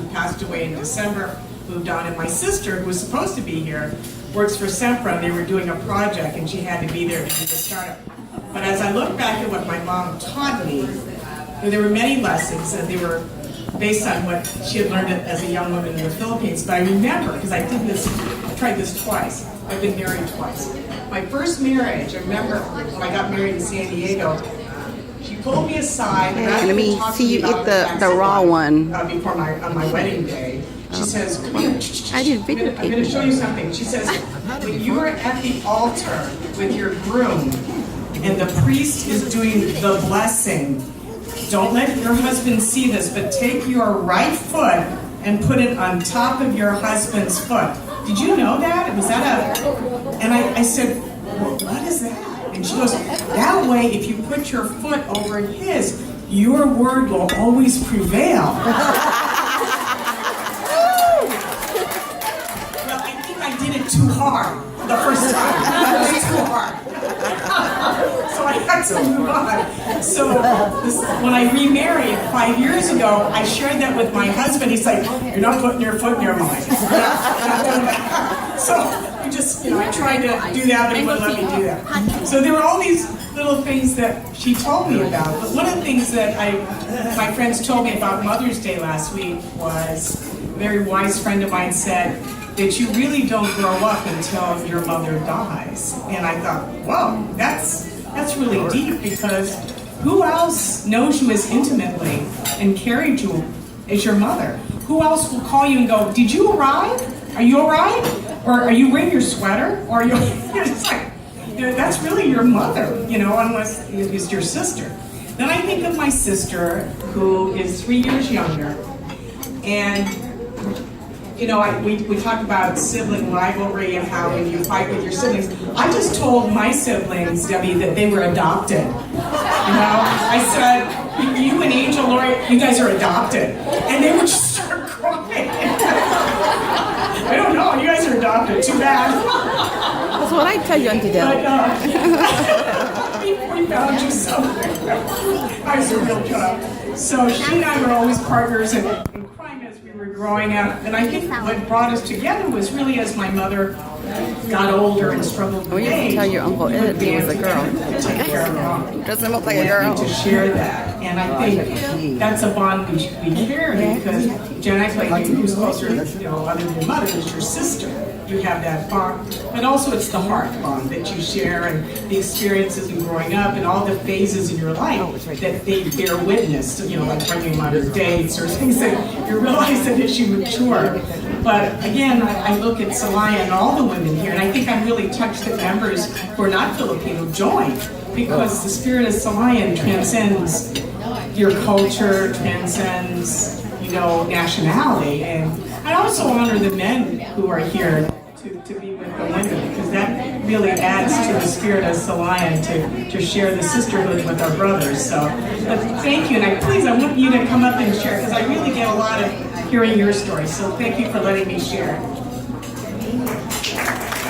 who passed away in December, moved on, and my sister, who was supposed to be here, works for Sempra, and they were doing a project, and she had to be there to do the startup. But as I look back at what my mom taught me, there were many lessons, and they were based on what she had learned as a young woman in the Philippines. But I remember, because I tried this twice. I've been married twice. My first marriage, I remember when I got married in San Diego, she pulled me aside. Let me see you eat the raw one. Before on my wedding day. She says, come here. I did video I'm going to show you something. She says, when you are at the altar with your groom and the priest is doing the blessing, don't let your husband see this, but take your right foot and put it on top of your husband's foot. Did you know that? Was that a... And I said, well, what is that? And she goes, that way, if you put your foot over his, your word will always prevail. Well, I think I did it too hard the first time. It was too hard. So I had to move on. So when I remarried 5 years ago, I shared that with my husband. He's like, you're not putting your foot near mine. You're not doing that. So we just, I tried to do that, but he wouldn't let me do that. So there were all these little things that she told me about. But one of the things that my friends told me about Mother's Day last week was a very wise friend of mine said that you really don't grow up until your mother dies. And I thought, whoa, that's really deep, because who else knows you as intimately and carried you as your mother? Who else will call you and go, did you arrive? Are you all right? Or are you wearing your sweater? Or are you, it's like, that's really your mother, unless it's your sister. Then I think of my sister, who is 3 years younger, and we talk about sibling rivalry and how when you fight with your siblings. I just told my siblings, Debbie, that they were adopted. I said, you and Angel, Lori, you guys are adopted. And they would just start crying. I don't know, you guys are adopted, too bad. That's what I tell you, Auntie Deb. We found you somewhere. I was a real job. So she and I were always partners in crime as we were growing up. And I think what brought us together was really as my mother got older and struggled with age. Tell your Uncle Ed he was a girl. Doesn't look like a girl. To share that. And I think that's a bond we carry, because Jen, I like you, who's closer, other than mother, is your sister. You have that bond, but also it's the heart bond that you share, and the experiences in growing up and all the phases in your life that they bear witness to, like bringing them on your dates or things that you realize that as you mature. But again, I look at Silayan and all the women here, and I think I'm really touched that members who are not Filipino join, because the spirit of Silayan transcends your culture, transcends, nationality. And I also honor the men who are here to be with the women, because that really adds to the spirit of Silayan to share the sisterhood with our brothers. So but thank you, and I want you to come up and share, because I really get a lot of hearing your story. So thank you for letting me share.